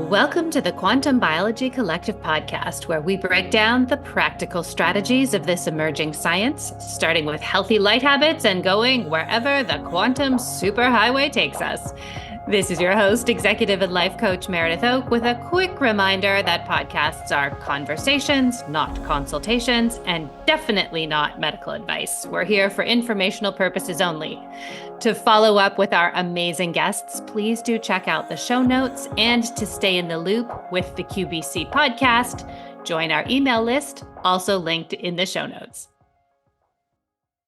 Welcome to the Quantum Biology Collective podcast, where we break down the practical strategies of this emerging science, starting with healthy light habits and going wherever the quantum superhighway takes us. This is your host, executive and life coach Meredith Oke, with a quick reminder that podcasts are conversations, not consultations, and definitely not medical advice. We're here for informational purposes only. To follow up with our amazing guests, please do check out the show notes, and to stay in the loop with the QBC podcast, join our email list, also linked in the show notes.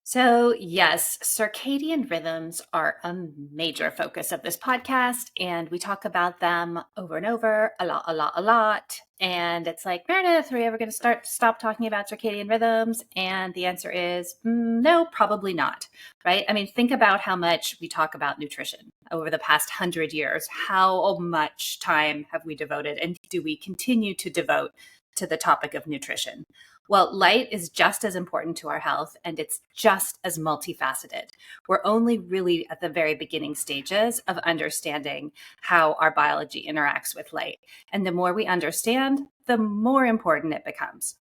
So yes, circadian rhythms are a major focus of this podcast, and we talk about them over and over, a lot. And it's like, Meredith, are we ever going to stop talking about circadian rhythms? And the answer is no, probably not, right? I mean, think about how much we talk about nutrition over the past 100 years. How much time have we devoted, and do we continue to devote to the topic of nutrition? Well, light is just as important to our health, and it's just as multifaceted. We're only really at the very beginning stages of understanding how our biology interacts with light. And the more we understand, the more important it becomes.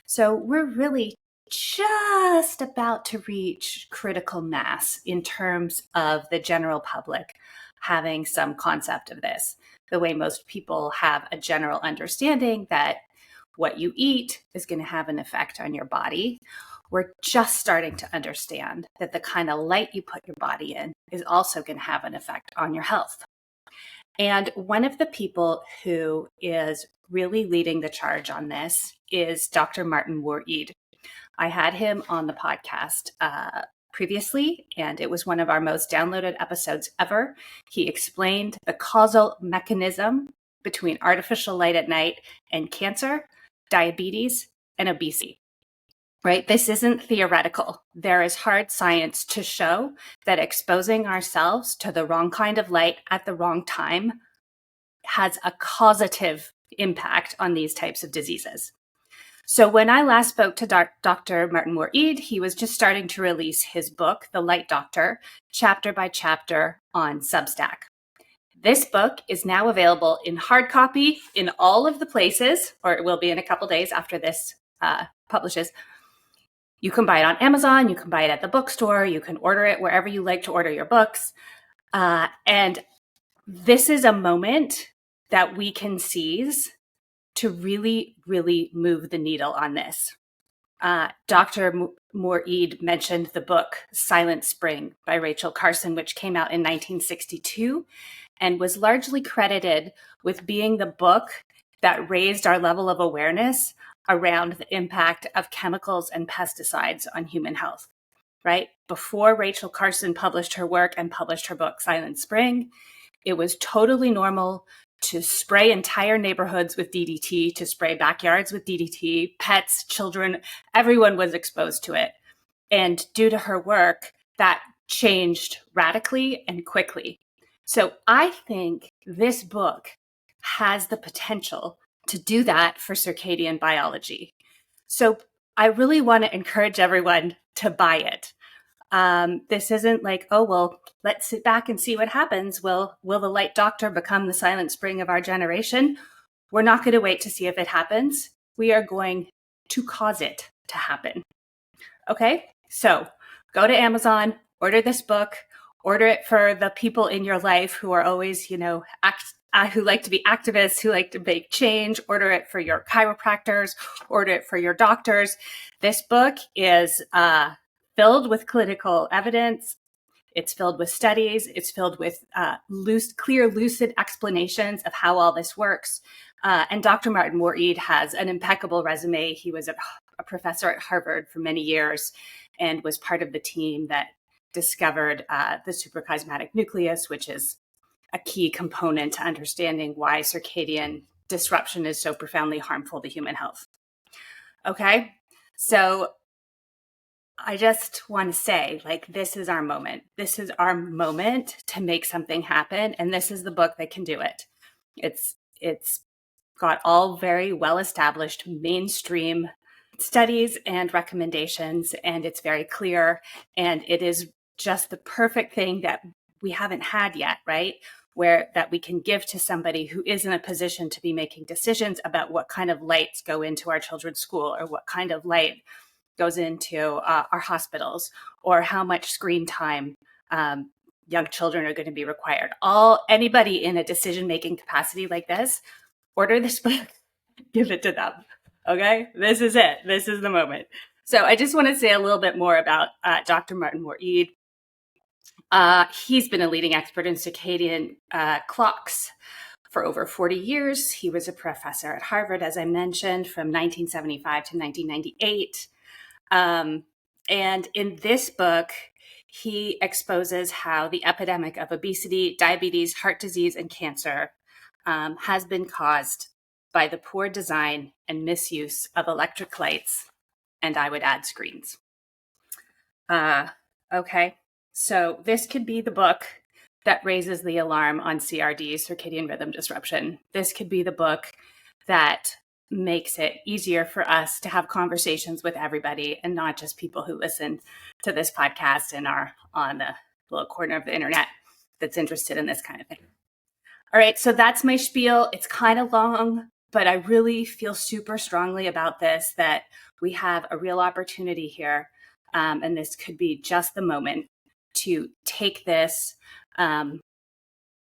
So we're really just about to reach critical mass in terms of the general public having some concept of this, the way most people have a general understanding that what you eat is going to have an effect on your body. We're just starting to understand that the kind of light you put your body in is also going to have an effect on your health. And one of the people who is really leading the charge on this is Dr. Martin Moore-Ede. I had him on the podcast previously, and it was one of our most downloaded episodes ever. He explained the causal mechanism between artificial light at night and cancer, diabetes, and obesity, right? This isn't theoretical. There is hard science to show that exposing ourselves to the wrong kind of light at the wrong time has a causative impact on these types of diseases. So when I last spoke to Dr. Martin Moore-Ede, he was just starting to release his book, The Light Doctor, chapter by chapter on Substack. This book is now available in hard copy in all of the places, or it will be in a couple days after this publishes. You can buy it on Amazon. You can buy it at the bookstore. You can order it wherever you like to order your books. And this is a moment that we can seize to really, really move the needle on this. Dr. Moore-Ede mentioned the book Silent Spring by Rachel Carson, which came out in 1962 and was largely credited with being the book that raised our level of awareness around the impact of chemicals and pesticides on human health, right? Before Rachel Carson published her work and published her book Silent Spring, it was totally normal to spray entire neighborhoods with DDT, to spray backyards with DDT, pets, children, everyone was exposed to it. And due to her work, that changed radically and quickly. So I think this book has the potential to do that for circadian biology. So I really want to encourage everyone to buy it. This isn't like, oh, well, let's sit back and see what happens. Will the light doctor become the silent spring of our generation? We're not going to wait to see if it happens. We are going to cause it to happen. Okay, so go to Amazon, order this book, order it for the people in your life who are always, who like to be activists, who like to make change. Order it for your chiropractors, order it for your doctors. This book is filled with clinical evidence. It's filled with studies. It's filled with clear, lucid explanations of how all this works. And Dr. Martin Moore-Ede has an impeccable resume. He was a professor at Harvard for many years and was part of the team that discovered the suprachiasmatic nucleus, which is a key component to understanding why circadian disruption is so profoundly harmful to human health. Okay, so I just want to say, this is our moment. This is our moment to make something happen, and this is the book that can do it. It's got all very well-established mainstream studies and recommendations, and it's very clear, and it is just the perfect thing that we haven't had yet, right? that we can give to somebody who is in a position to be making decisions about what kind of lights go into our children's school, or what kind of light goes into our hospitals, or how much screen time young children are going to be required. Anybody in a decision-making capacity like this, order this book, give it to them. Okay, this is it. This is the moment. So I just want to say a little bit more about Dr. Martin Moore-Ede. He's been a leading expert in circadian clocks for over 40 years. He was a professor at Harvard, as I mentioned, from 1975 to 1998. And in this book, he exposes how the epidemic of obesity, diabetes, heart disease, and cancer has been caused by the poor design and misuse of electric lights, and I would add screens. Okay, so this could be the book that raises the alarm on CRD, circadian rhythm disruption. This could be the book that makes it easier for us to have conversations with everybody, and not just people who listen to this podcast and are on the little corner of the internet that's interested in this kind of thing. All right, so that's my spiel. It's kind of long, but I really feel super strongly about this, that we have a real opportunity here, and this could be just the moment to take this out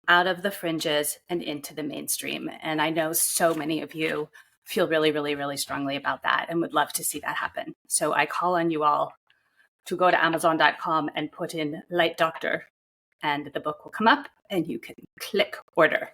of the fringes and into the mainstream. And I know so many of you feel really, really, really strongly about that and would love to see that happen. So I call on you all to go to Amazon.com and put in Light Doctor, and the book will come up and you can click order.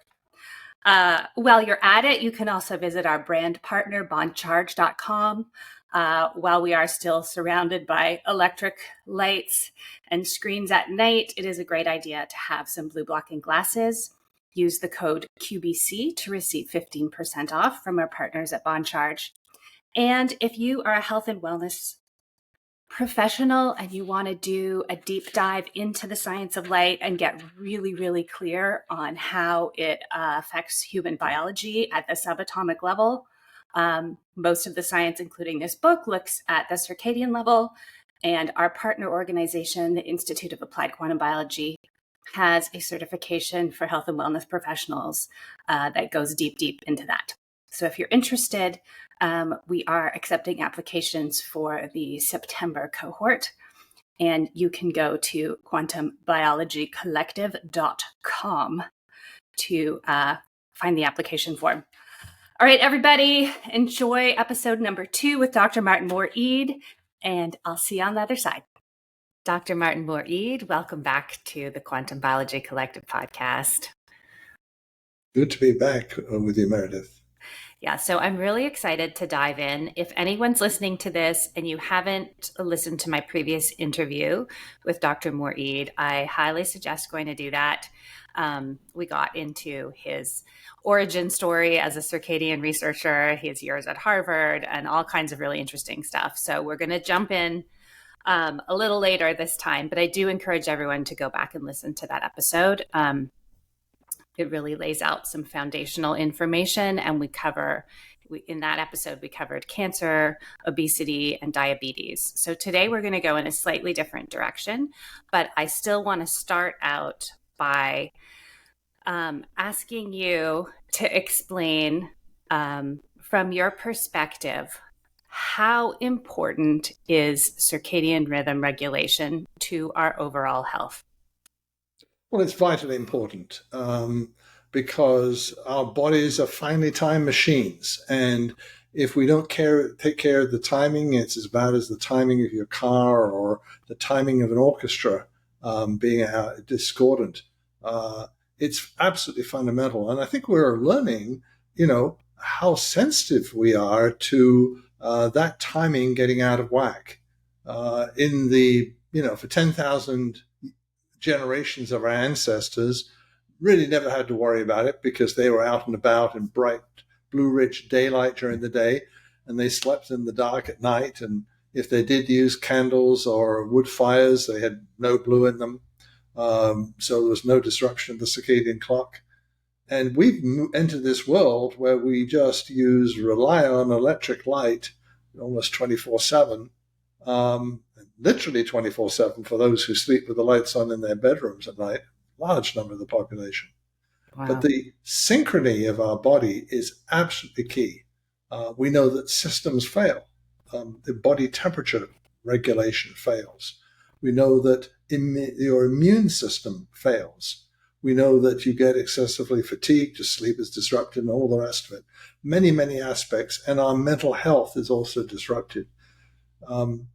While you're at it, you can also visit our brand partner, bondcharge.com. While we are still surrounded by electric lights and screens at night, it is a great idea to have some blue blocking glasses. Use the code QBC to receive 15% off from our partners at BondCharge. And if you are a health and wellness professional and you want to do a deep dive into the science of light and get really, really clear on how it affects human biology at the subatomic level, most of the science, including this book, looks at the circadian level, and our partner organization, the Institute of Applied Quantum Biology, has a certification for health and wellness professionals that goes deep, deep into that. So if you're interested, we are accepting applications for the September cohort, and you can go to quantumbiologycollective.com to find the application form. All right, everybody, enjoy episode number 2 with Dr. Martin Moore-Ede, and I'll see you on the other side. Dr. Martin Moore-Ede, welcome back to the Quantum Biology Collective podcast. Good to be back with you, Meredith. Yeah, so I'm really excited to dive in. If anyone's listening to this and you haven't listened to my previous interview with Dr. Moore-Ede, I highly suggest going to do that. We got into his origin story as a circadian researcher, his years at Harvard, and all kinds of really interesting stuff. So we're going to jump in a little later this time, but I do encourage everyone to go back and listen to that episode. It really lays out some foundational information, and in that episode, we covered cancer, obesity, and diabetes. So today we're going to go in a slightly different direction, but I still want to start out by asking you to explain from your perspective, how important is circadian rhythm regulation to our overall health? Well, it's vitally important because our bodies are finely timed machines. And if we don't take care of the timing, it's as bad as the timing of your car or the timing of an orchestra being discordant. It's absolutely fundamental. And I think we're learning, how sensitive we are to that timing getting out of whack. For 10,000 generations of our ancestors, really never had to worry about it because they were out and about in bright, blue rich daylight during the day, and they slept in the dark at night. And if they did use candles or wood fires, they had no blue in them. So there was no disruption of the circadian clock. And we've entered this world where we just rely on electric light almost 24/7, literally 24/7 for those who sleep with the lights on in their bedrooms at night, large number of the population. But Wow. the synchrony of our body is absolutely key. We know that systems fail. The body temperature regulation fails. We know that your immune system fails. We know that you get excessively fatigued, your sleep is disrupted, and all the rest of it. Many, many aspects. And our mental health is also disrupted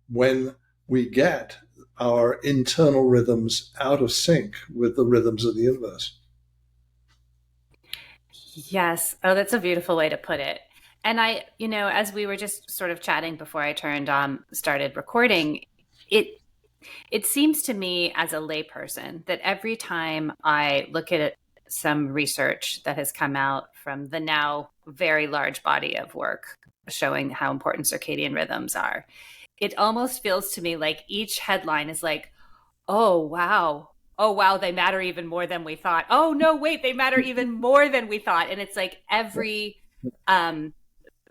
when we get our internal rhythms out of sync with the rhythms of the universe. Yes. Oh, that's a beautiful way to put it. And as we were just sort of chatting before I started recording, it it seems to me as a layperson that every time I look at some research that has come out from the now very large body of work showing how important circadian rhythms are, it almost feels to me like each headline is like, oh, wow. Oh, wow. They matter even more than we thought. Oh, no, wait, they matter even more than we thought. And it's like every um,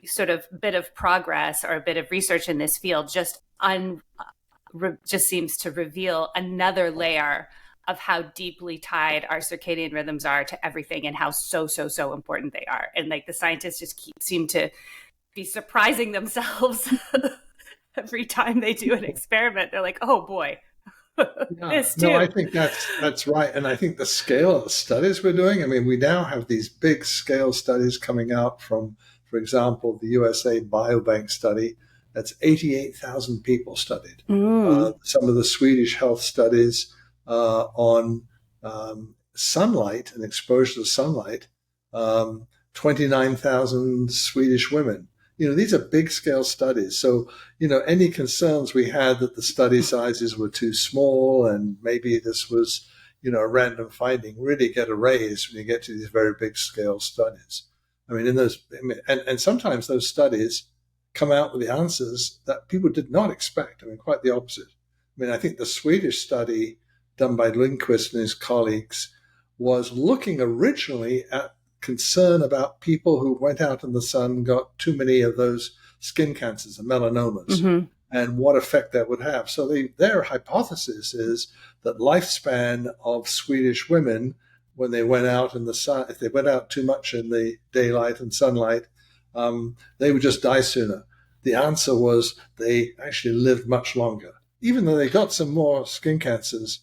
sort of bit of progress or a bit of research in this field just seems to reveal another layer of how deeply tied our circadian rhythms are to everything and how so important they are. And like the scientists just seem to be surprising themselves every time they do an experiment. They're like, oh boy, Yeah, this no, too. I think that's right, and I think the scale of the studies we're doing. I mean, we now have these big scale studies coming out from, for example, the USA Biobank study. That's 88,000 people studied. Mm. Some of the Swedish health studies on sunlight and exposure to sunlight, 29,000 Swedish women. These are big scale studies. So, any concerns we had that the study sizes were too small and maybe this was, a random finding really get erased when you get to these very big scale studies. I mean, and sometimes those studies come out with the answers that people did not expect. I mean, quite the opposite. I mean, I think the Swedish study done by Lindqvist and his colleagues was looking originally at concern about people who went out in the sun, got too many of those skin cancers and melanomas, and what effect that would have. So their hypothesis is that lifespan of Swedish women, when they went out in the sun, if they went out too much in the daylight and sunlight, they would just die sooner. The answer was they actually lived much longer, even though they got some more skin cancers,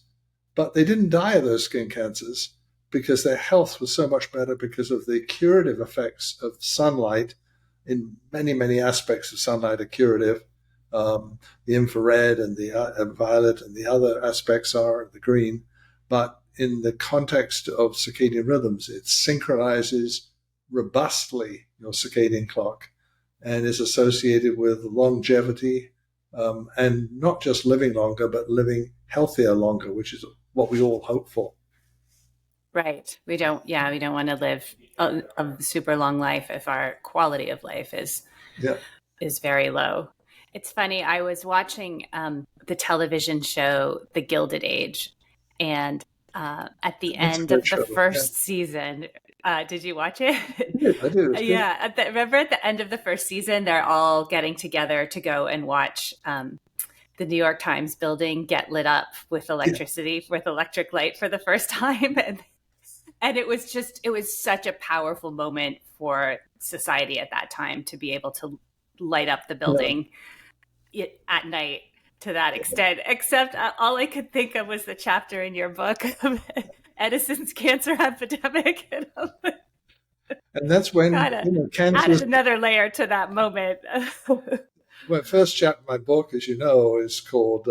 but they didn't die of those skin cancers because their health was so much better because of the curative effects of sunlight. In many, many aspects of sunlight are curative. The infrared and the violet and the other aspects are the green. But in the context of circadian rhythms, it synchronizes robustly your circadian clock and is associated with longevity and not just living longer, but living healthier longer, which is what we all hope for. Right. We don't want to live a super long life if our quality of life is very low. It's funny. I was watching the television show, The Gilded Age, and at the That's a end great of the show. first season, did you watch it? I do. It's good. Yeah. Remember at the end of the first season, they're all getting together to go and watch the New York Times building get lit up with electricity, with electric light for the first time. And it was such a powerful moment for society at that time to be able to light up the building at night to that extent. Except all I could think of was the chapter in your book of Edison's cancer epidemic. And that's when cancer added another layer to that moment. Well, first chapter of my book, as you know, is called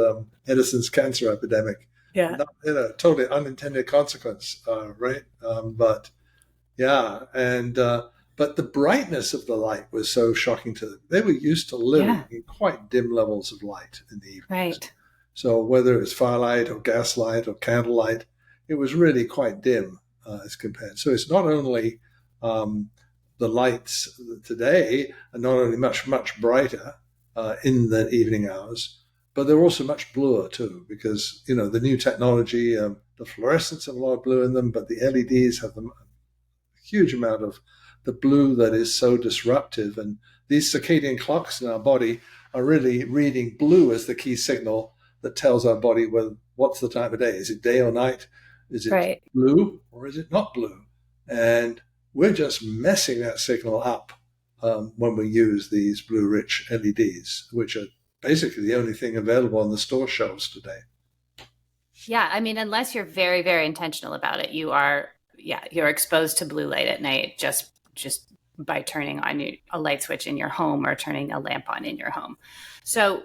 Edison's Cancer Epidemic. Yeah. Not, totally unintended consequence, right? But the brightness of the light was so shocking to them. They were used to living in quite dim levels of light in the evenings. Right. So whether it's firelight or gaslight or candlelight, it was really quite dim as compared. So it's not only the lights today are not only much brighter in the evening hours, but they're also much bluer too, because the new technology, the fluorescents have a lot of blue in them, but the LEDs have a huge amount of the blue that is so disruptive. And these circadian clocks in our body are really reading blue as the key signal that tells our body what's the time of day. Is it day or night? Is it blue or is it not blue? And we're just messing that signal up when we use these blue-rich LEDs, which are basically the only thing available on the store shelves today. Yeah, I mean, unless you're very, very intentional about it, you're exposed to blue light at night just by turning on a light switch in your home or turning a lamp on in your home. So,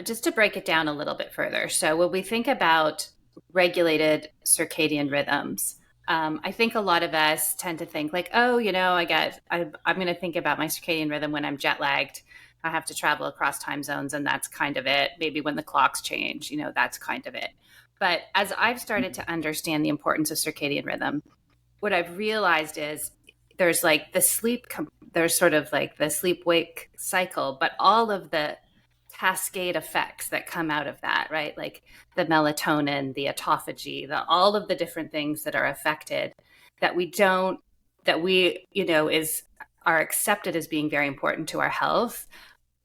just to break it down a little bit further. So when we think about regulated circadian rhythms, I think a lot of us tend to think like, oh, I'm going to think about my circadian rhythm when I'm jet lagged. I have to travel across time zones, and that's kind of it. Maybe when the clocks change, that's kind of it. But as I've started to understand the importance of circadian rhythm, what I've realized is there's like there's sort of like the sleep wake cycle, but all of the cascade effects that come out of that, right? Like the melatonin, the autophagy, all of the different things that are affected that are accepted as being very important to our health,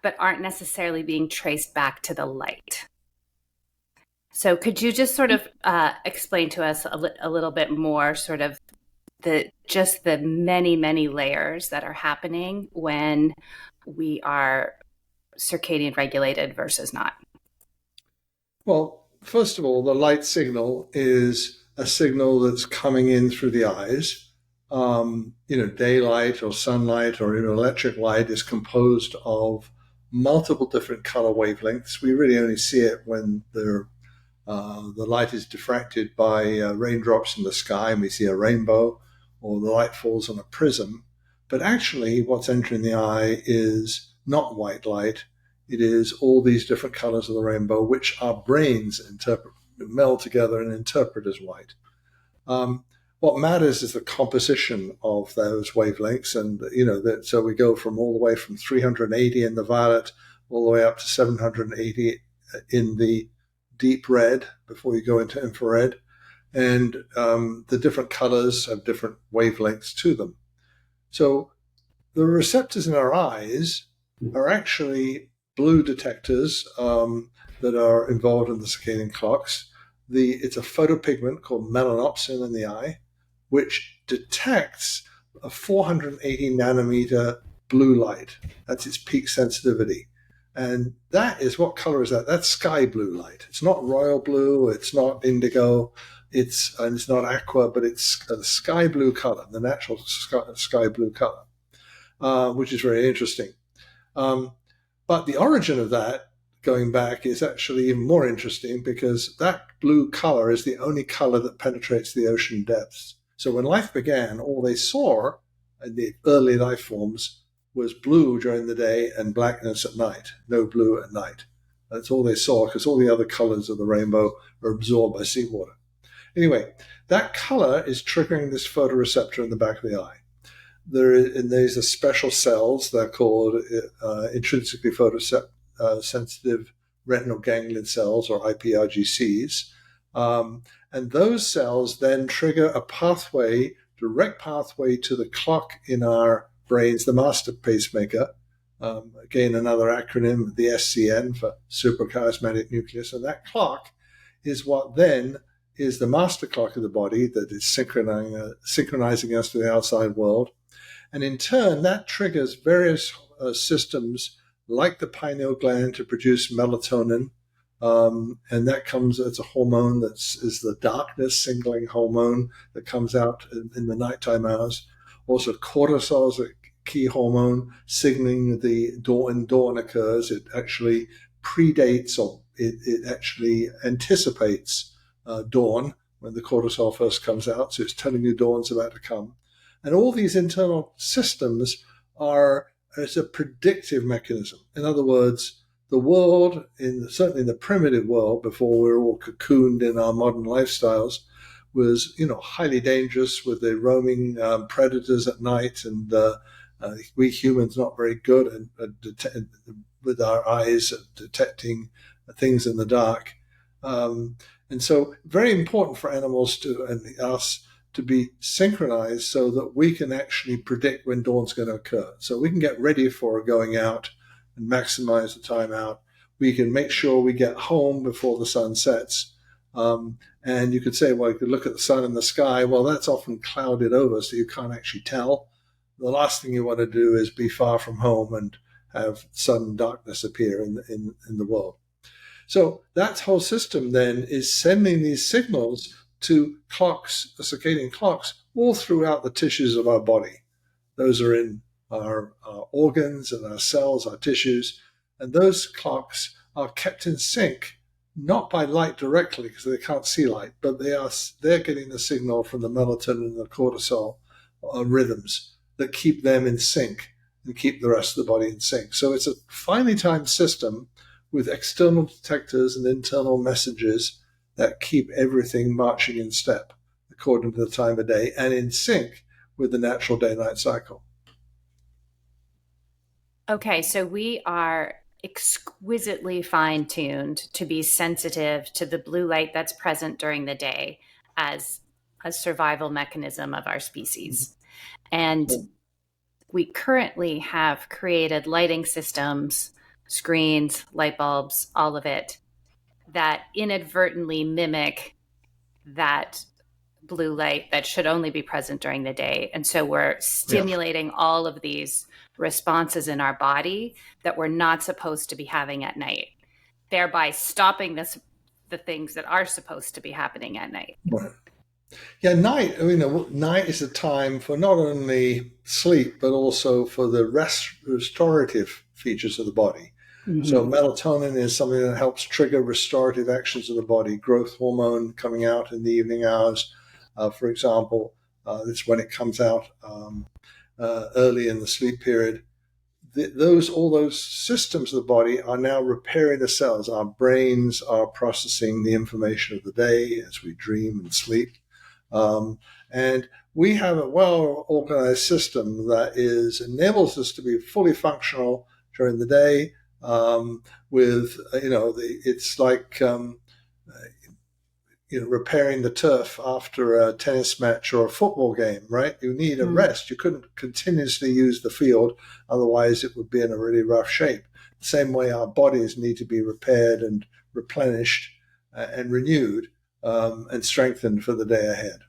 but aren't necessarily being traced back to the light. So could you just sort of explain to us a little bit more sort of the many, many layers that are happening when we are circadian regulated versus not? Well, first of all, the light signal is a signal that's coming in through the eyes. Daylight or sunlight or electric light is composed of multiple different color wavelengths. We really only see it when the light is diffracted by raindrops in the sky and we see a rainbow, or the light falls on a prism. But actually, what's entering the eye is not white light. It is all these different colors of the rainbow, which our brains meld together and interpret as white. What matters is the composition of those wavelengths, and so we go from all the way from 380 in the violet all the way up to 780 in the deep red before you go into infrared, and the different colors have different wavelengths to them. So the receptors in our eyes are actually blue detectors that are involved in the circadian clocks. It's a photopigment called melanopsin in the eye, which detects a 480 nanometer blue light. That's its peak sensitivity. And that is, what color is that? That's sky blue light. It's not royal blue, it's not indigo, it's not aqua, but it's a sky blue color, the natural sky blue color, which is very interesting. But the origin of that, going back, is actually even more interesting, because that blue color is the only color that penetrates the ocean depths. So when life began, all they saw in the early life forms was blue during the day and blackness at night, no blue at night. That's all they saw, because all the other colors of the rainbow are absorbed by seawater. Anyway, that color is triggering this photoreceptor in the back of the eye. There's a special cells, they're called intrinsically photosensitive retinal ganglion cells, or IPRGCs. And those cells then trigger a direct pathway to the clock in our brains, the master pacemaker. Again, another acronym, the SCN, for suprachiasmatic nucleus. And that clock is what then is the master clock of the body that is synchronizing us to the outside world. And in turn, that triggers various systems like the pineal gland to produce melatonin. And that it's a hormone is the darkness signaling hormone that comes out in the nighttime hours. Also, cortisol is a key hormone signaling when dawn occurs. It actually predates, or it actually anticipates dawn when the cortisol first comes out. So it's telling you dawn's about to come. And all these internal systems as a predictive mechanism. In other words, the world, certainly in the primitive world, before we were all cocooned in our modern lifestyles, was highly dangerous with the roaming predators at night, and we humans not very good with our eyes at detecting things in the dark. And so very important for animals and us to be synchronized so that we can actually predict when dawn's going to occur. So we can get ready for going out and maximize the time out. We can make sure we get home before the sun sets. And And you could say, well, you could look at the sun in the sky. Well, that's often clouded over, so you can't actually tell. The last thing you want to do is be far from home and have sudden darkness appear in the world. So that whole system then is sending these signals to clocks, circadian clocks, all throughout the tissues of our body. Those are in our organs and our cells, our tissues, and those clocks are kept in sync, not by light directly because they can't see light, but they're getting the signal from the melatonin and the cortisol rhythms that keep them in sync and keep the rest of the body in sync. So it's a finely timed system with external detectors and internal messages that keep everything marching in step according to the time of day and in sync with the natural day-night cycle. Okay, so we are exquisitely fine-tuned to be sensitive to the blue light that's present during the day as a survival mechanism of our species. And we currently have created lighting systems, screens, light bulbs, all of it, that inadvertently mimic that blue light that should only be present during the day. And so we're stimulating all of these responses in our body that we're not supposed to be having at night, thereby stopping the things that are supposed to be happening at night. Right. Yeah, night. Night is a time for not only sleep but also for the restorative features of the body. Mm-hmm. So melatonin is something that helps trigger restorative actions of the body. Growth hormone coming out in the evening hours, for example, it's when it comes out early in the sleep period. All those systems of the body are now repairing the cells. Our brains are processing the information of the day as we dream and sleep. And we have a well-organized system that enables us to be fully functional during the day. It's like repairing the turf after a tennis match or a football game, right? You need a rest. You couldn't continuously use the field, otherwise it would be in a really rough shape. The same way our bodies need to be repaired and replenished and renewed and strengthened for the day ahead.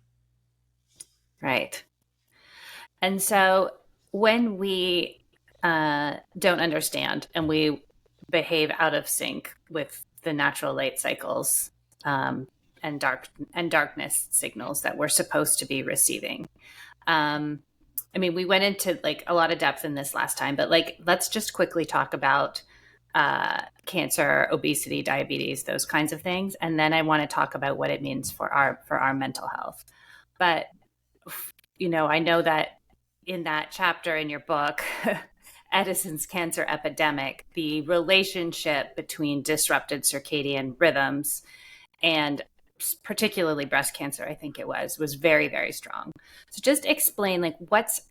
Right. And so when we don't understand and we behave out of sync with the natural light cycles and darkness signals that we're supposed to be receiving. We went into a lot of depth in this last time, but let's just quickly talk about cancer, obesity, diabetes, those kinds of things. And then I want to talk about what it means for our mental health. But, I know that in that chapter in your book, Edison's Cancer Epidemic, the relationship between disrupted circadian rhythms and particularly breast cancer, I think it was very, very strong. So just explain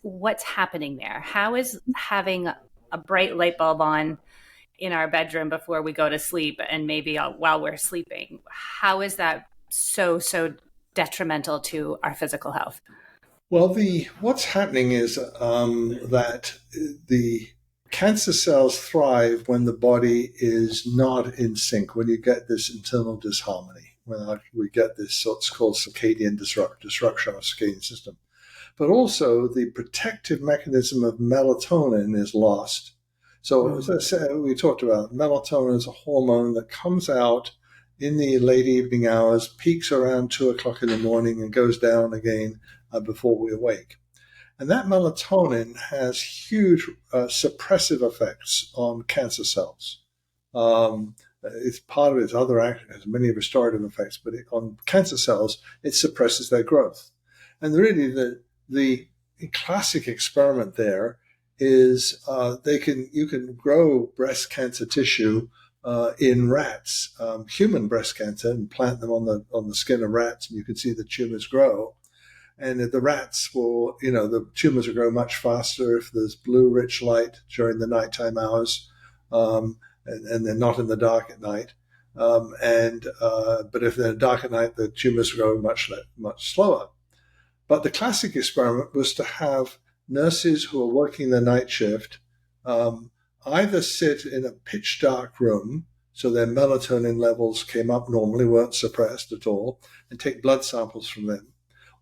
what's happening there. How is having a bright light bulb on in our bedroom before we go to sleep and maybe while we're sleeping, how is that so detrimental to our physical health? Well, what's happening is that the cancer cells thrive when the body is not in sync, when you get this internal disharmony, when we get this what's called circadian disruption of the circadian system. But also the protective mechanism of melatonin is lost. So as I said, we talked about melatonin is a hormone that comes out in the late evening hours, peaks around 2 o'clock in the morning and goes down again before we awake. And that melatonin has huge suppressive effects on cancer cells. It's part of its other action, has many restorative effects, but on cancer cells, it suppresses their growth. And really the classic experiment there is you can grow breast cancer tissue in rats, human breast cancer, and plant them on the skin of rats, and you can see the tumors grow. And the rats the tumors will grow much faster if there's blue rich light during the nighttime hours, and they're not in the dark at night. But if they're dark at night, the tumors grow much slower. But the classic experiment was to have nurses who are working the night shift either sit in a pitch dark room so their melatonin levels came up normally, weren't suppressed at all, and take blood samples from them.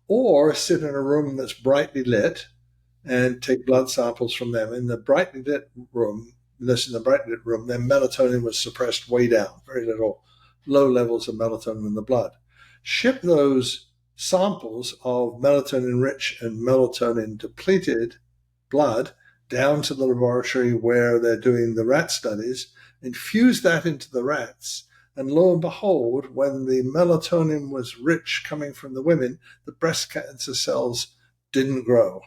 Or sit in a room that's brightly lit and take blood samples from them. In the brightly lit room, their melatonin was suppressed way down, very little, low levels of melatonin in the blood. Ship those samples of melatonin-rich and melatonin-depleted blood down to the laboratory where they're doing the rat studies, infuse that into the rats, and lo and behold, when the melatonin was rich coming from the women, the breast cancer cells didn't grow.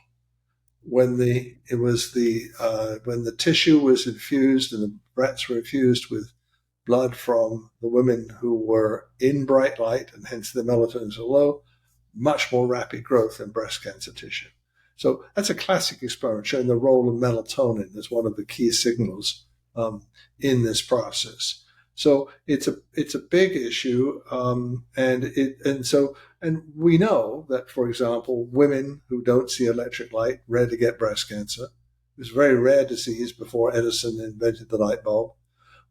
When the tissue was infused and the rats were infused with blood from the women who were in bright light, and hence the melatonin are low, much more rapid growth in breast cancer tissue. So that's a classic experiment showing the role of melatonin as one of the key signals in this process. So it's a big issue, and we know that, for example, women who don't see electric light rarely get breast cancer. It was a very rare disease before Edison invented the light bulb.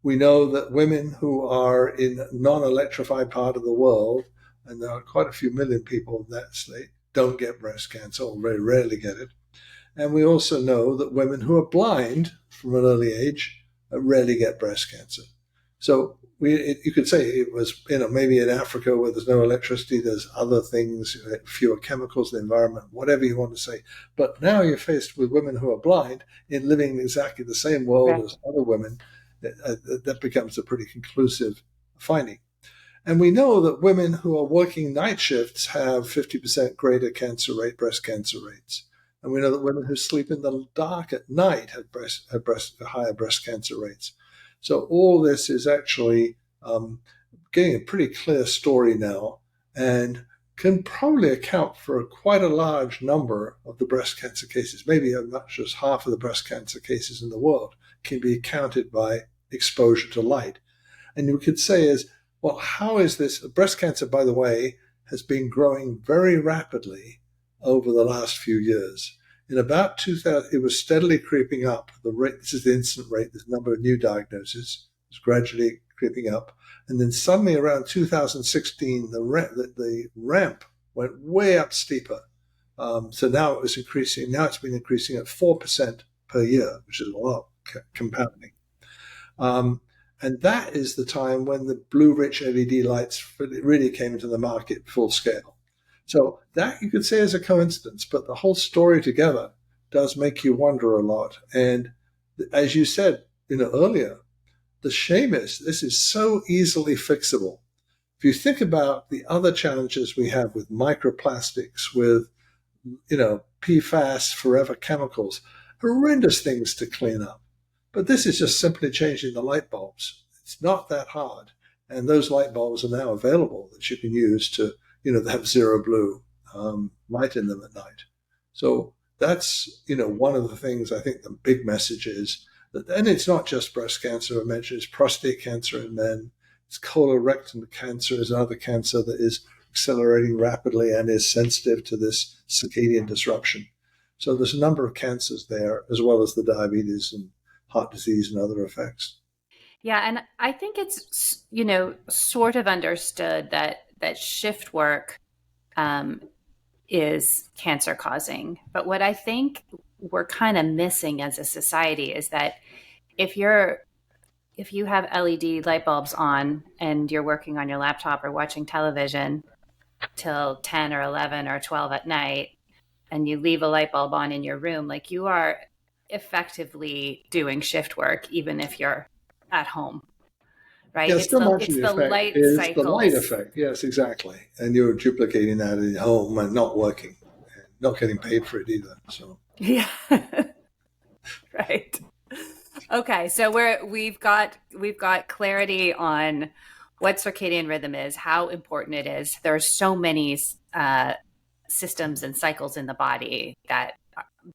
We know that women who are in non-electrified part of the world, and there are quite a few million people in that state, don't get breast cancer or very rarely get it. And we also know that women who are blind from an early age rarely get breast cancer. So you could say it was, maybe in Africa where there's no electricity, there's other things, fewer chemicals in the environment, whatever you want to say. But now you're faced with women who are blind in living in exactly the same world as other women. That becomes a pretty conclusive finding. And we know that women who are working night shifts have 50% greater breast cancer rates. And we know that women who sleep in the dark at night have higher breast cancer rates. So all this is actually getting a pretty clear story now, and can probably account for quite a large number of the breast cancer cases. Maybe as much as half of the breast cancer cases in the world can be accounted by exposure to light. And you could say well, how is this? Breast cancer, by the way, has been growing very rapidly over the last few years. In about 2000, it was steadily creeping up. The rate, this is the incident rate, the number of new diagnoses was gradually creeping up. And then suddenly around 2016, the ramp went way up steeper. So now it was increasing. Now it's been increasing at 4% per year, which is a lot, compounding. And that is the time when the blue-rich LED lights really came into the market full scale. So that you could say is a coincidence, but the whole story together does make you wonder a lot. And as you said, earlier, the shame is this is so easily fixable. If you think about the other challenges we have with microplastics, with PFAS, forever chemicals, horrendous things to clean up. But this is just simply changing the light bulbs. It's not that hard. And those light bulbs are now available that you can use to, they have zero blue light in them at night. So that's, one of the things I think the big message is that, and it's not just breast cancer I mentioned, it's prostate cancer in men, it's colorectal cancer is another cancer that is accelerating rapidly and is sensitive to this circadian disruption. So there's a number of cancers there, as well as the diabetes and heart disease and other effects. Yeah, and I think it's, sort of understood that shift work is cancer causing. But what I think we're kind of missing as a society is that if you have LED light bulbs on and you're working on your laptop or watching television till 10 or 11 or 12 at night, and you leave a light bulb on in your room, like you are effectively doing shift work, even if you're at home, right? Yeah, it's the light cycles. The light effect. Yes, exactly. And you're duplicating that at home and not working, and not getting paid for it either. So yeah, right. Okay, so we've got clarity on what circadian rhythm is, how important it is. There are so many systems and cycles in the body that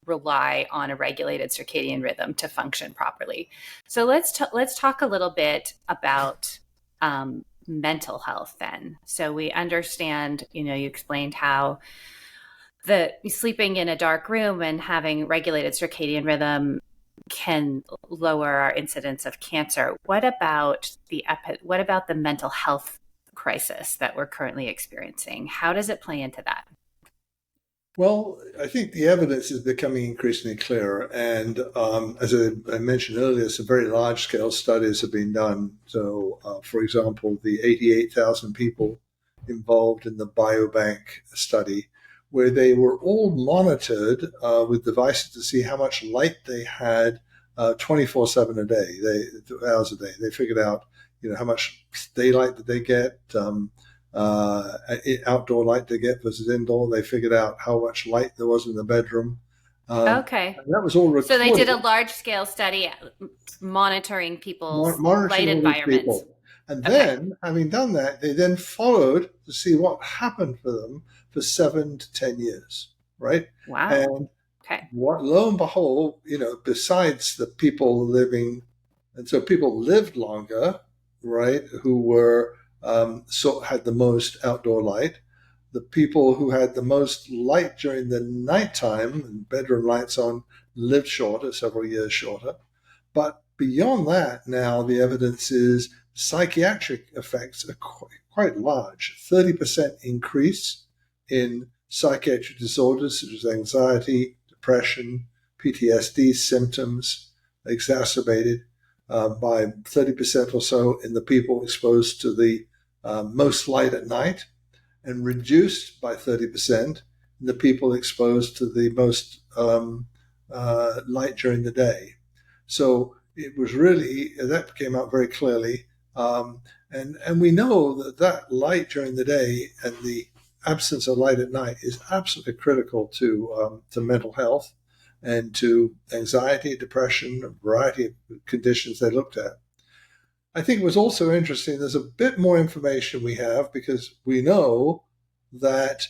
rely on a regulated circadian rhythm to function properly. So let's talk a little bit about mental health then. So we understand, you explained how sleeping in a dark room and having regulated circadian rhythm can lower our incidence of cancer. What about the mental health crisis that we're currently experiencing? How does it play into that? Well, I think the evidence is becoming increasingly clearer. And as I mentioned earlier, some very large-scale studies have been done. So, for example, the 88,000 people involved in the biobank study, where they were all monitored with devices to see how much light they had 24/7 a day, 2 hours a day. They figured out, how much daylight did they get, outdoor light they get versus indoor. They figured out how much light there was in the bedroom. Okay. And that was all recorded. So they did a large-scale study monitoring people's light environments. People. And then, having done that, they then followed to see what happened for them for 7 to 10 years, right? Wow. And lo and behold, besides the people living, and so people lived longer, right, who were had the most outdoor light. The people who had the most light during the nighttime and bedroom lights on lived shorter, several years shorter. But beyond that, now the evidence is psychiatric effects are quite large. 30% increase in psychiatric disorders such as anxiety, depression, PTSD symptoms exacerbated by 30% or so in the people exposed to the most light at night, and reduced by 30% in the people exposed to the most light during the day. So it was really, that came out very clearly. And we know that light during the day and the absence of light at night is absolutely critical to mental health and to anxiety, depression, a variety of conditions they looked at. I think it was also interesting, there's a bit more information we have because we know that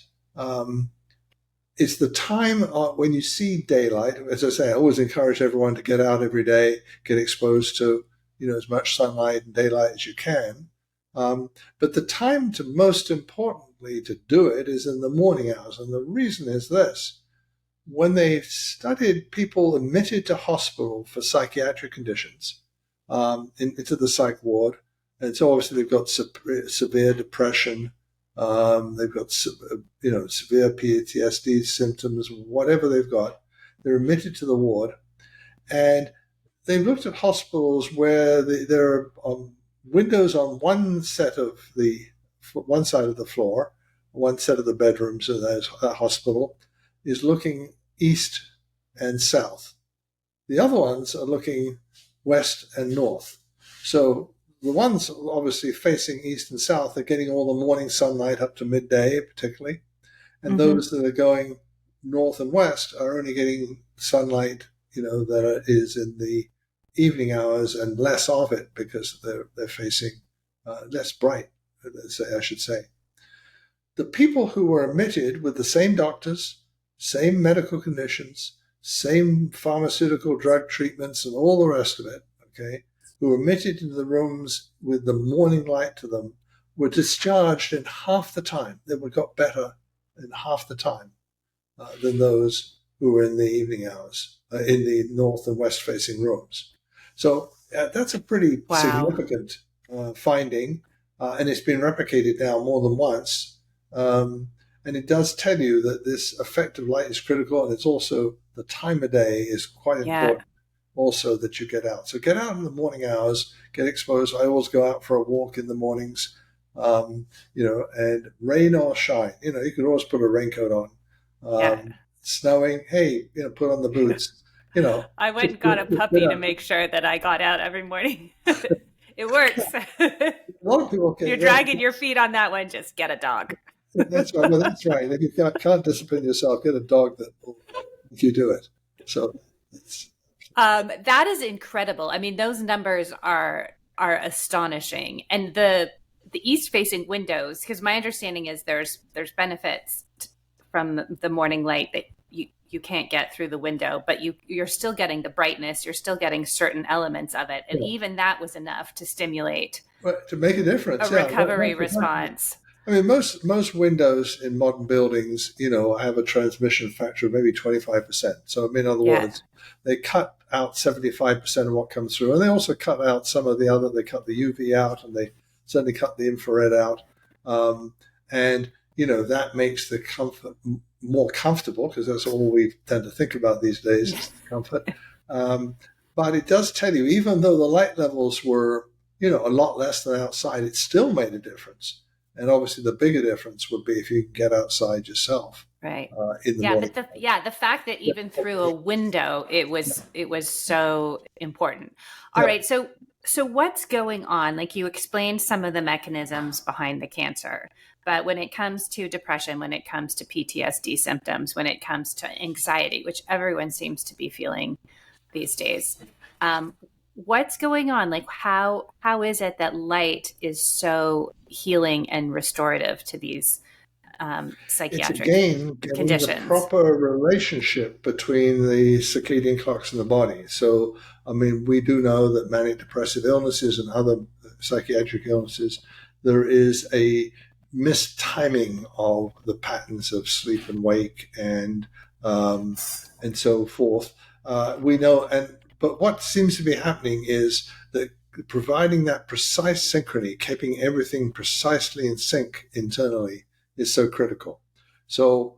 it's the time when you see daylight. As I say, I always encourage everyone to get out every day, get exposed to as much sunlight and daylight as you can. But the time to most importantly to do it is in the morning hours. And the reason is this. When they studied people admitted to hospital for psychiatric conditions, into the psych ward, and so obviously they've got severe depression, they've got severe PTSD symptoms, whatever they've got, they're admitted to the ward, and they've looked at hospitals where there are windows on one side of the floor, one set of the bedrooms in that hospital is looking east and south. The other ones are looking west and north. So the ones obviously facing east and south are getting all the morning sunlight up to midday, particularly. And those that are going north and west are only getting sunlight, that is in the evening hours and less of it because they're facing less bright, I should say. The people who were admitted with the same doctors, same medical conditions, same pharmaceutical drug treatments and all the rest of it, who were admitted into the rooms with the morning light to them, were discharged in half the time. They got better in half the time than those who were in the evening hours, in the north and west facing rooms. So that's a pretty significant finding, and it's been replicated now more than once. And it does tell you that this effect of light is critical, and it's also the time of day is quite important also that you get out. So get out in the morning hours, get exposed. I always go out for a walk in the mornings, and rain or shine. You can always put a raincoat on. Snowing, hey, put on the boots. I went and got a puppy to make sure that I got out every morning. It works. A lot of people You're dragging your feet on that one. Just get a dog. That's right. Well, that's right. If you can't discipline yourself, get a dog that will if you do it. So that is incredible. I mean, those numbers are astonishing. And the east-facing windows, because my understanding is there's benefits from the morning light that you can't get through the window, but you're still getting the brightness, you're still getting certain elements of it. And even that was enough to stimulate to make a difference. A recovery response. I mean, most windows in modern buildings, have a transmission factor of maybe 25%. So, in other words, they cut out 75% of what comes through. And they also cut out some of the other, they cut the UV out, and they certainly cut the infrared out. And, that makes the comfort more comfortable, because that's all we tend to think about these days, is comfort. But it does tell you, even though the light levels were, a lot less than outside, it still made a difference. And obviously the bigger difference would be if you can get outside yourself. Right. In the morning. But the fact that even through a window, it was so important. All right. So what's going on? Like, you explained some of the mechanisms behind the cancer, but when it comes to depression, when it comes to PTSD symptoms, when it comes to anxiety, which everyone seems to be feeling these days, what's going on? Like, how is it that light is so healing and restorative to these psychiatric conditions? The proper relationship between the circadian clocks in the body. So, we do know that manic depressive illnesses and other psychiatric illnesses, there is a mistiming of the patterns of sleep and wake and so forth. We know, but what seems to be happening is that providing that precise synchrony, keeping everything precisely in sync internally, is so critical. So,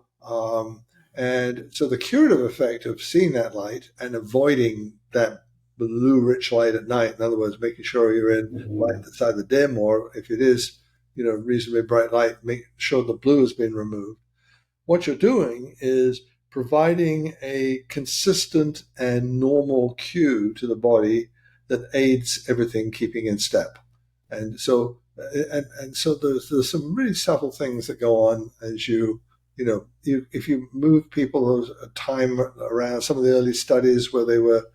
and so the curative effect of seeing that light and avoiding that blue rich light at night, in other words, making sure you're in light that's either dim, or if it is, reasonably bright light, make sure the blue has been removed. What you're doing is providing a consistent and normal cue to the body that aids everything keeping in step. And so there's some really subtle things that go on as if you move people a time around. Some of the early studies where they were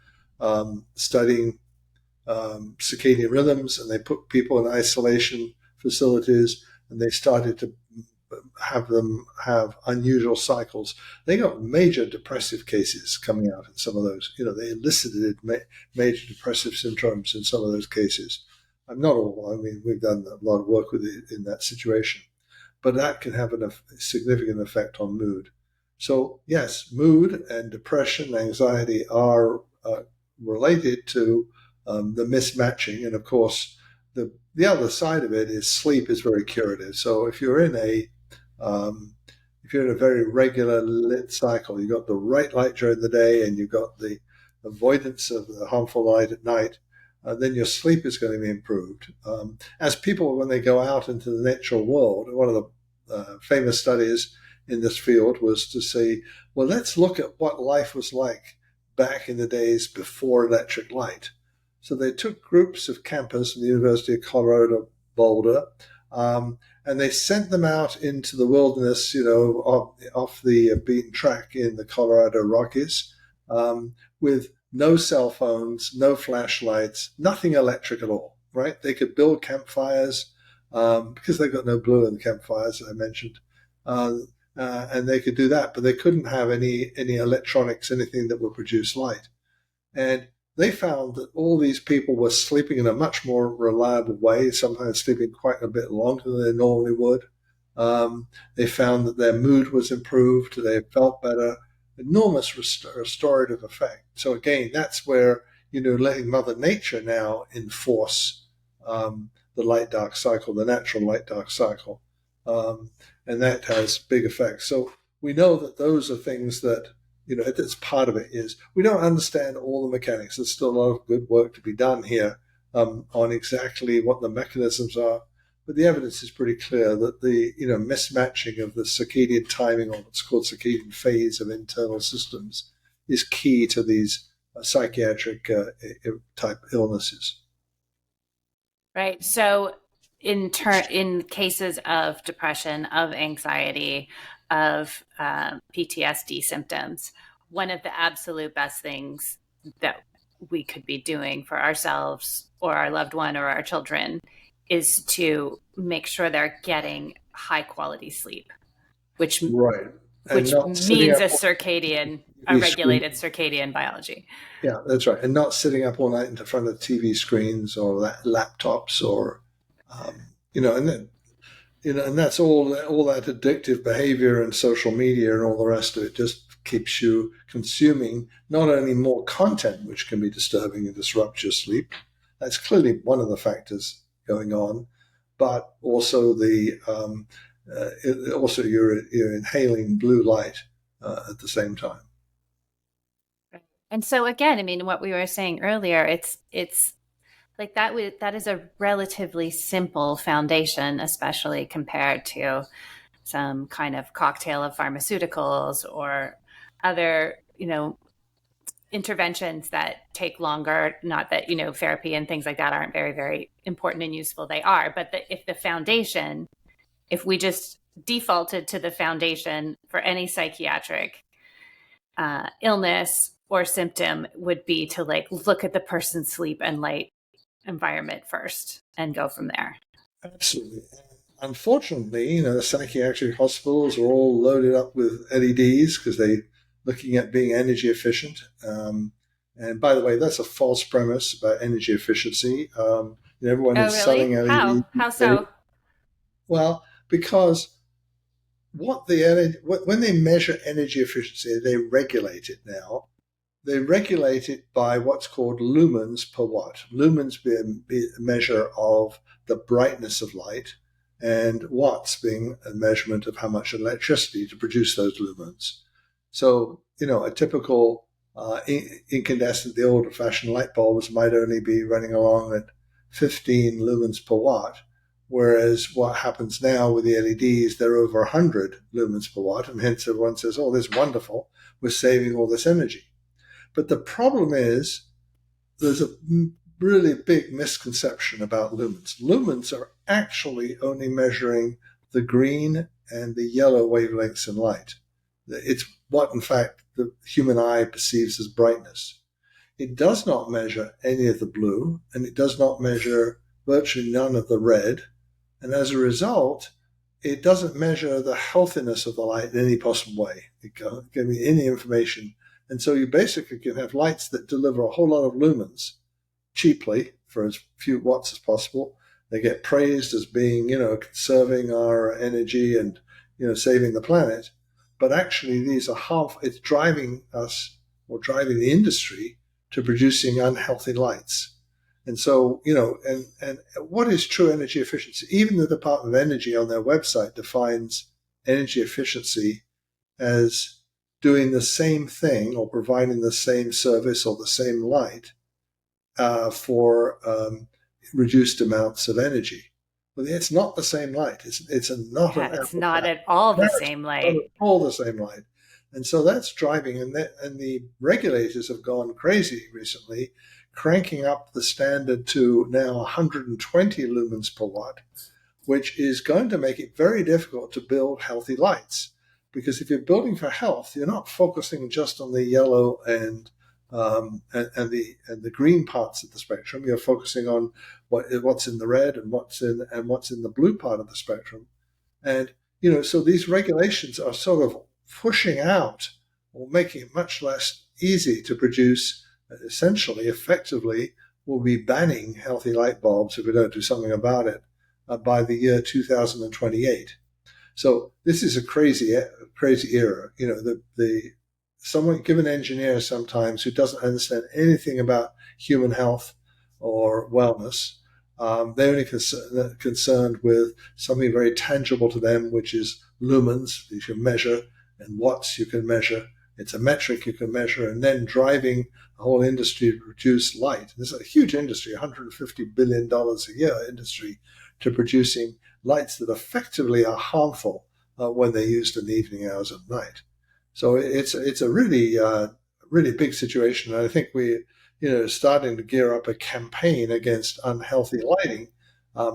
studying circadian rhythms, and they put people in isolation facilities, and they started to have them have unusual cycles. They got major depressive cases coming out in some of those. They elicited major depressive syndromes in some of those cases. Not all. We've done a lot of work with it in that situation, but that can have a significant effect on mood. So yes, mood and depression, anxiety are related to the mismatching, and of course, the other side of it is sleep is very curative. So if you're in a very regular lit cycle, you've got the right light during the day, and you've got the avoidance of the harmful light at night, then your sleep is going to be improved. As people, when they go out into the natural world, one of the famous studies in this field was to say, well, let's look at what life was like back in the days before electric light. So they took groups of campers from the University of Colorado, Boulder, and they sent them out into the wilderness, off the beaten track in the Colorado Rockies, with no cell phones, no flashlights, nothing electric at all, right? They could build campfires because they got no blue in the campfires, as I mentioned, and they could do that, but they couldn't have any electronics, anything that would produce light. And they found that all these people were sleeping in a much more reliable way, sometimes sleeping quite a bit longer than they normally would. They found that their mood was improved, they felt better, enormous restorative effect. So again, that's where, letting Mother Nature now enforce the light-dark cycle, the natural light-dark cycle. And that has big effects. So we know that those are things that, it's part of it. Is we don't understand all the mechanics. There's still a lot of good work to be done here on exactly what the mechanisms are. But the evidence is pretty clear that the mismatching of the circadian timing, or what's called circadian phase of internal systems, is key to these psychiatric type illnesses. Right. So in cases of depression, of anxiety, of PTSD symptoms, one of the absolute best things that we could be doing for ourselves or our loved one or our children is to make sure they're getting high quality sleep, which means a regulated circadian biology. Yeah, that's right. And not sitting up all night in front of TV screens or laptops or, and that's all that addictive behavior and social media and all the rest of it just keeps you consuming not only more content, which can be disturbing and disrupt your sleep. That's clearly one of the factors going on, but also also you're inhaling blue light at the same time. And so again, I mean, what we were saying earlier, it's like that is a relatively simple foundation, especially compared to some kind of cocktail of pharmaceuticals or other, interventions that take longer. Not that, therapy and things like that aren't very, very important and useful. They are. But if we just defaulted to the foundation for any psychiatric illness or symptom, would be to look at the person's sleep and light environment first and go from there. Absolutely. Unfortunately, the psychiatric hospitals are all loaded up with LEDs because they're looking at being energy efficient. And by the way, that's a false premise about energy efficiency. Everyone is really? selling LEDs. How so? Well, because when they measure energy efficiency, they regulate it now. They regulate it by what's called lumens per watt. Lumens being a measure of the brightness of light, and watts being a measurement of how much electricity to produce those lumens. So, a typical incandescent, the old-fashioned light bulbs might only be running along at 15 lumens per watt, whereas what happens now with the LEDs, they're over 100 lumens per watt, and hence everyone says, oh, this is wonderful, we're saving all this energy. But the problem is there's a really big misconception about lumens. Lumens are actually only measuring the green and the yellow wavelengths in light. It's what, in fact, the human eye perceives as brightness. It does not measure any of the blue, and it does not measure virtually none of the red. And as a result, it doesn't measure the healthiness of the light in any possible way. It can't give me any information. And so you basically can have lights that deliver a whole lot of lumens cheaply for as few watts as possible. They get praised as being, conserving our energy and, saving the planet. But actually these are it's driving us or driving the industry to producing unhealthy lights. And so, and what is true energy efficiency? Even the Department of Energy on their website defines energy efficiency as doing the same thing or providing the same service or the same light for reduced amounts of energy. Well, it's not the same light. It's not at all the same light. Not at all the same light. And so that's driving, and the regulators have gone crazy recently, cranking up the standard to now 120 lumens per watt, which is going to make it very difficult to build healthy lights. Because if you're building for health, you're not focusing just on the yellow and the green parts of the spectrum. You're focusing on what's in the red and what's in the blue part of the spectrum. And so these regulations are sort of pushing out or making it much less easy to produce. Essentially, effectively, we'll be banning healthy light bulbs if we don't do something about it by the year 2028. So this is a crazy era. Someone, give an engineer sometimes who doesn't understand anything about human health or wellness, they're only concerned with something very tangible to them, which is lumens you can measure and watts you can measure. It's a metric you can measure, and then driving a whole industry to produce light. There's a huge industry, $150 billion a year industry, to producing lights that effectively are harmful when they're used in the evening hours of night. So it's a really big situation. And I think we're starting to gear up a campaign against unhealthy lighting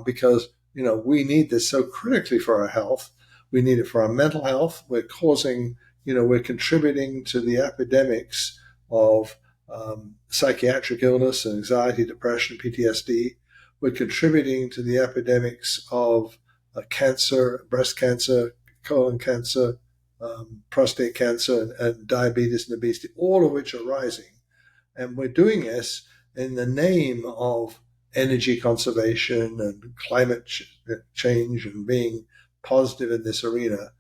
because we need this so critically for our health. We need it for our mental health. We're contributing to the epidemics of psychiatric illness and anxiety, depression, PTSD. We're contributing to the epidemics of cancer, breast cancer, colon cancer, prostate cancer, and diabetes and obesity, all of which are rising. And we're doing this in the name of energy conservation and climate change and being positive in this arena.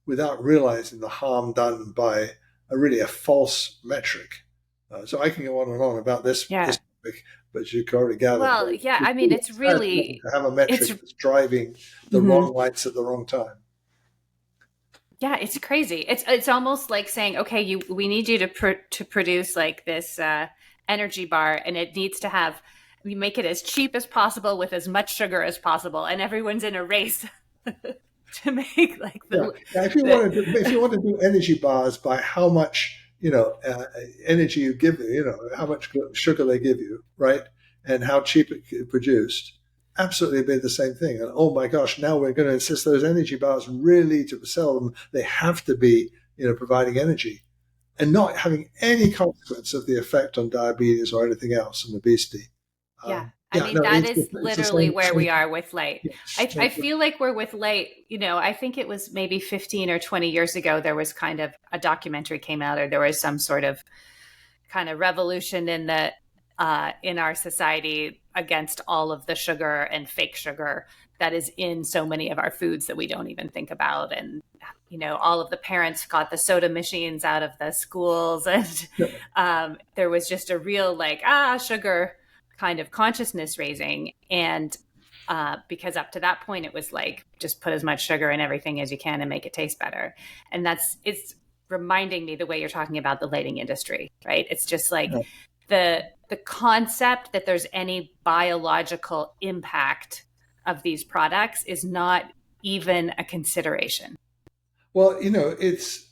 without realizing the harm done by a false metric. So I can go on and on about this Yeah. topic, but you can already gather Well, that yeah, I it's mean, really it's fascinating really, to have a it's, metric that's driving the mhm. wrong lights at the wrong time. Yeah, it's crazy. It's almost like saying, okay, we need you to produce like this energy bar, and it needs to have we make it as cheap as possible with as much sugar as possible, and everyone's in a race to make like Yeah. Now, the if you want to do energy bars by how much energy you give, how much sugar they give you, right, and how cheap it produced, absolutely be the same thing. And oh my gosh, now we're going to insist those energy bars really to sell them. They have to be, providing energy and not having any consequence of the effect on diabetes or anything else and obesity. Yeah. I Yeah, mean, no, that is it's the literally same. where we are with light. I Same, feel like we're with light. I think it was maybe 15 or 20 years ago, there was kind of a documentary came out, or there was some sort of kind of revolution in our society against all of the sugar and fake sugar that is in so many of our foods that we don't even think about. And all of the parents got the soda machines out of the schools, and there was just a real sugar kind of consciousness raising. And because up to that point, it was like just put as much sugar in everything as you can and make it taste better. And it's reminding me the way you're talking about the lighting industry, right? It's just like the concept that there's any biological impact of these products is not even a consideration. Well, it's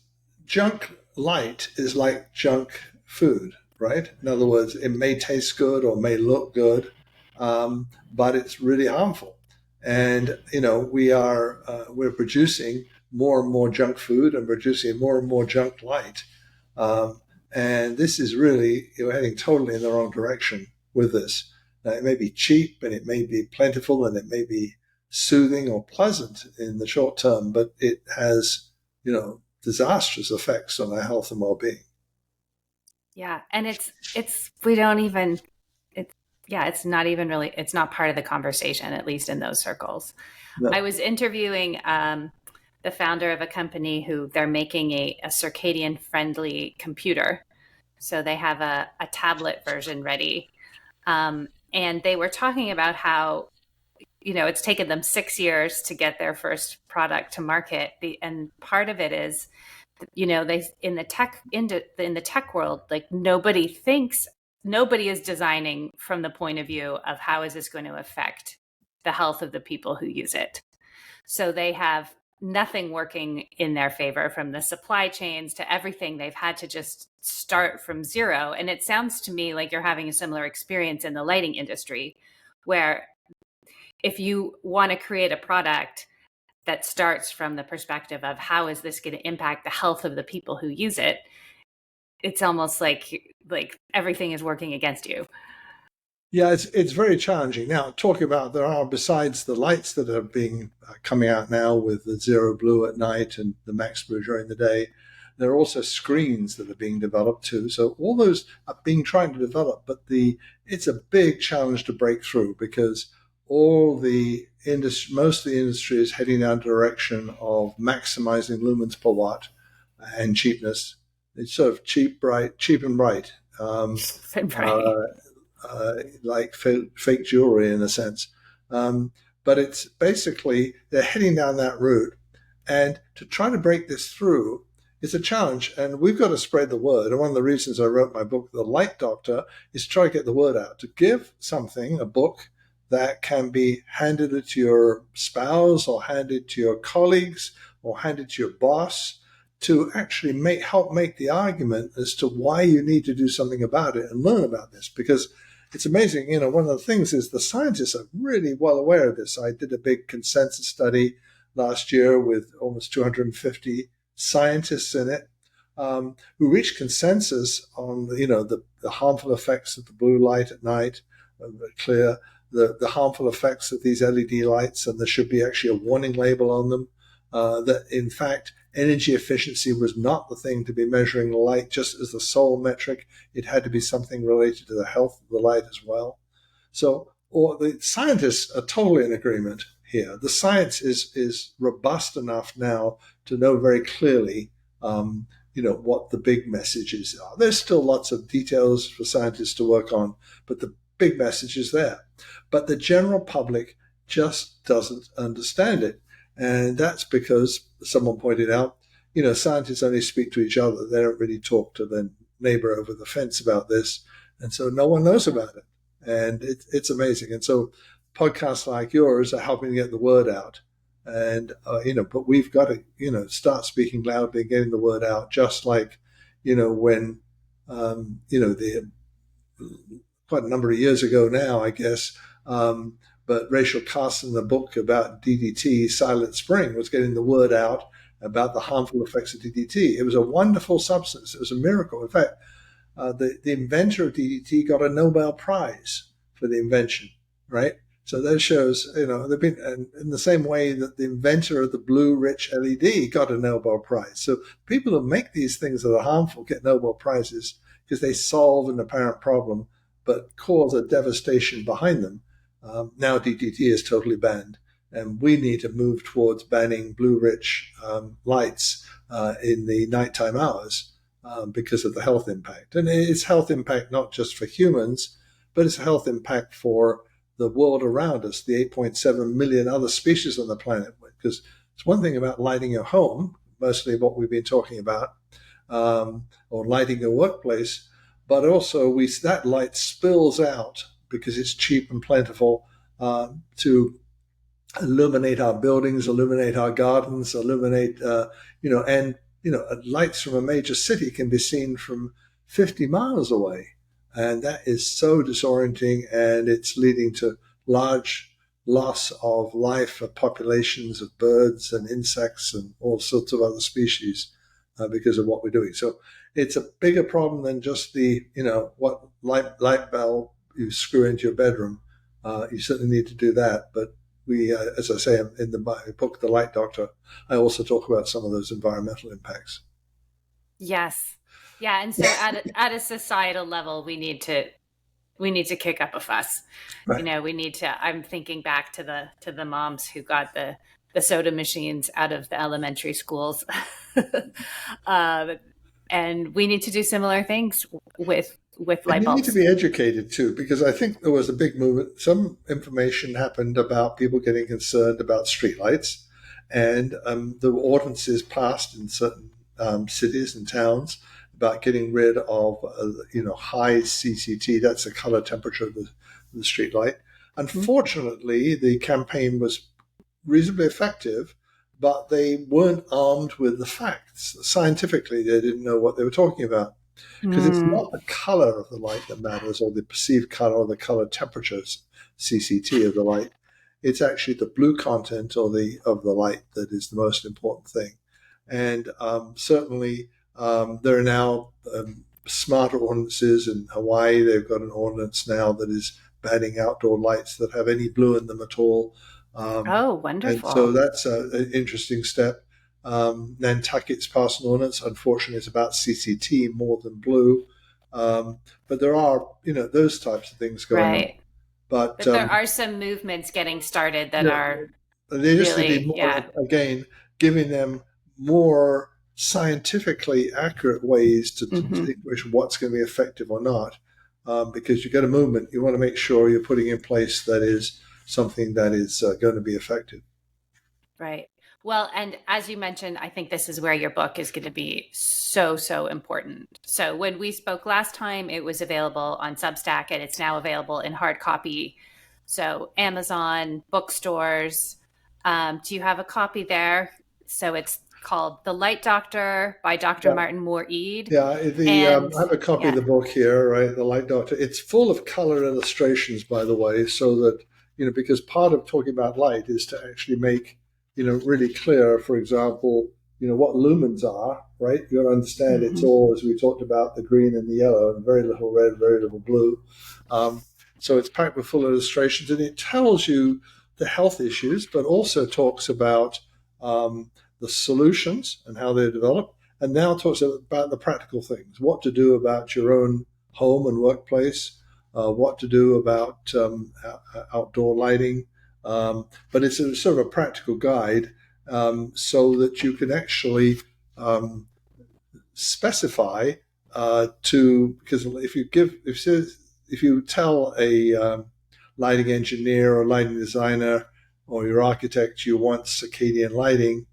junk light is like junk food, right? In other words, it may taste good or may look good, but it's really harmful. And we're producing more and more junk food and producing more and more junk light. Um, and this is really, you're heading totally in the wrong direction with this. Now, it may be cheap and it may be plentiful and it may be soothing or pleasant in the short term, but it has, disastrous effects on our health and well-being. Yeah. And we don't even, it's not even really, it's not part of the conversation, at least in those circles. No. I was interviewing the founder of a company who they're making a circadian friendly computer. So they have a tablet version ready. And they were talking about how, it's taken them 6 years to get their first product to market. And part of it is, they in the tech world, like nobody is designing from the point of view of how is this going to affect the health of the people who use it. So they have nothing working in their favor, from the supply chains to everything. They've had to just start from zero. And it sounds to me like you're having a similar experience in the lighting industry, where if you want to create a product that starts from the perspective of how is this going to impact the health of the people who use it, it's almost like everything is working against you. Yeah, it's very challenging. Now, talking about, there are, besides the lights that are being coming out now with the zero blue at night and the max blue during the day, there are also screens that are being developed too. So all those are being tried to develop, but it's a big challenge to break through, because most of the industry is heading down the direction of maximizing lumens per watt and cheapness. It's sort of cheap and bright. Right. Like fake jewelry in a sense. But it's basically, they're heading down that route. And to try to break this through is a challenge. And we've got to spread the word. And one of the reasons I wrote my book, The Light Doctor, is to try to get the word out, to give a book that can be handed to your spouse or handed to your colleagues or handed to your boss, to actually help make the argument as to why you need to do something about it and learn about this. Because it's amazing, one of the things is the scientists are really well aware of this. I did a big consensus study last year with almost 250 scientists in it, who reached consensus on, the harmful effects of the blue light at night, clear, the harmful effects of these LED lights, and there should be actually a warning label on them, that in fact, energy efficiency was not the thing to be measuring the light just as the sole metric. It had to be something related to the health of the light as well. So the scientists are totally in agreement here. The science is robust enough now to know very clearly, what the big messages are. There's still lots of details for scientists to work on, but the big message is there. But the general public just doesn't understand it. And that's because someone pointed out, scientists only speak to each other. They don't really talk to their neighbor over the fence about this. And so no one knows about it. And it's amazing. And so podcasts like yours are helping get the word out. And, but we've got to, start speaking loudly and getting the word out, just like, when, the quite a number of years ago now, I guess, but Rachel Carson, the book about DDT, Silent Spring, was getting the word out about the harmful effects of DDT. It was a wonderful substance. It was a miracle. In fact, the inventor of DDT got a Nobel Prize for the invention, right? So that shows, they've been in the same way that the inventor of the blue-rich LED got a Nobel Prize. So people who make these things that are harmful get Nobel Prizes because they solve an apparent problem but cause a devastation behind them. Now DDT is totally banned, and we need to move towards banning blue-rich lights in the nighttime hours because of the health impact. And it's health impact not just for humans, but it's a health impact for the world around us, the 8.7 million other species on the planet. Because it's one thing about lighting your home, mostly what we've been talking about, or lighting your workplace, but also that light spills out because it's cheap and plentiful to illuminate our buildings, illuminate our gardens, illuminate, lights from a major city can be seen from 50 miles away. And that is so disorienting, and it's leading to large loss of life of populations of birds and insects and all sorts of other species because of what we're doing. So it's a bigger problem than just the, what light bulb you screw into your bedroom. You certainly need to do that. But we, as I say in the book, The Light Doctor, I also talk about some of those environmental impacts. Yes. Yeah. And so at a societal level, we need to kick up a fuss. Right. We need to, I'm thinking back to the moms who got the soda machines out of the elementary schools. And we need to do similar things with light bulbs. And you need to be educated too, because I think there was a big movement. Some information happened about people getting concerned about streetlights, and the ordinances passed in certain cities and towns about getting rid of, high CCT. That's the color temperature of the street light. Unfortunately, the campaign was reasonably effective, but they weren't armed with the facts. Scientifically, they didn't know what they were talking about. Because it's not the color of the light that matters, or the perceived color, or the color temperatures, CCT of the light. It's actually the blue content of the light that is the most important thing. And certainly, there are now smarter ordinances in Hawaii. They've got an ordinance now that is banning outdoor lights that have any blue in them at all. Oh, wonderful. And so that's an interesting step. Nantucket's passed an ordinance. Unfortunately, it's about CCT more than blue. But there are, those types of things going on. But there are some movements getting started that are they just really, need more, again, giving them more scientifically accurate ways to distinguish what's going to be effective or not. Because you get a movement, you want to make sure you're putting in place that is something that is going to be effective. Right. Well, and as you mentioned, I think this is where your book is going to be so, so important. So when we spoke last time, it was available on Substack, and it's now available in hard copy. So Amazon, bookstores. Do you have a copy there? So it's called The Light Doctor by Dr. Martin Moore-Ede. Yeah, I have a copy of the book here, right? The Light Doctor. It's full of color illustrations, by the way, so that, because part of talking about light is to actually make really clear, for example, what lumens are, right? You got to understand it's all, as we talked about, the green and the yellow, and very little red, very little blue. So it's packed with full illustrations, and it tells you the health issues, but also talks about the solutions and how they're developed, and now talks about the practical things, what to do about your own home and workplace, what to do about outdoor lighting, But it's a sort of a practical guide so that you can actually specify because if you tell a lighting engineer or lighting designer or your architect you want circadian lighting,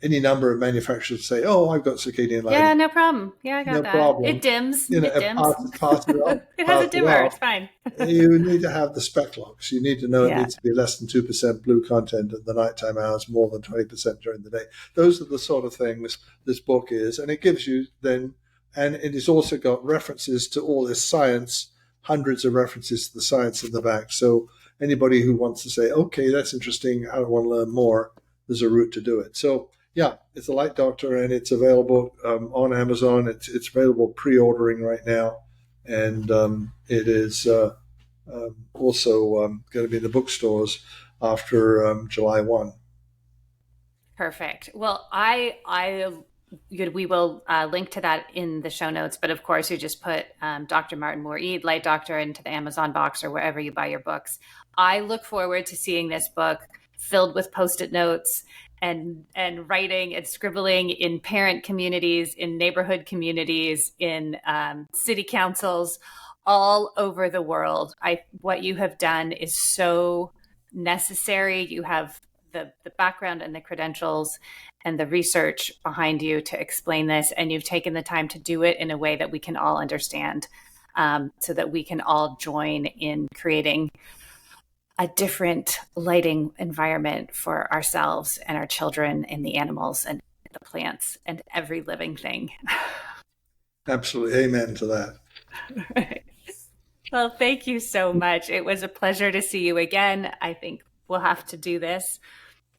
any number of manufacturers say, "Oh, I've got circadian lighting." Yeah, no problem. Yeah, I got No that. problem. It dims. You know, It dims. pass it off. It has a Pass it dimmer. off. It's fine. You need to have the spec locks. You need to know it Yeah. needs to be less than 2% blue content at the nighttime hours, more than 20% during the day. Those are the sort of things this book is, and it gives you then, and it has also got references to all this science, hundreds of references to the science in the back. So anybody who wants to say, okay, that's interesting, I want to learn more, there's a route to do it. So yeah, it's a Light Doctor, and it's available on Amazon. It's available pre-ordering right now, and it is also going to be in the bookstores after July 1. Perfect. Well, we will link to that in the show notes. But of course, you just put Dr. Martin Moore-Ede, Light Doctor, into the Amazon box or wherever you buy your books. I look forward to seeing this book filled with Post-it notes and writing and scribbling in parent communities, in neighborhood communities, in city councils all over the world. What you have done is so necessary. You have the background and the credentials and the research behind you to explain this, and you've taken the time to do it in a way that we can all understand, so that we can all join in creating a different lighting environment for ourselves and our children and the animals and the plants and every living thing. Absolutely. Amen to that. Right. Well, thank you so much. It was a pleasure to see you again. I think we'll have to do this.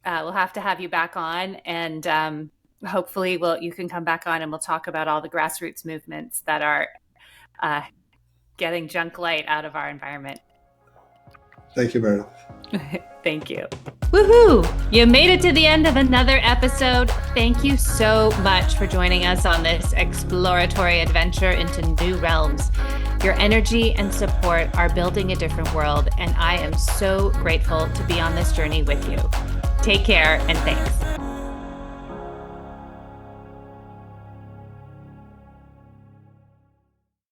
We'll have to have you back on, and hopefully you can come back on and we'll talk about all the grassroots movements that are getting junk light out of our environment. Thank you, Meredith. Thank you. Woohoo! You made it to the end of another episode. Thank you so much for joining us on this exploratory adventure into new realms. Your energy and support are building a different world, and I am so grateful to be on this journey with you. Take care, and thanks.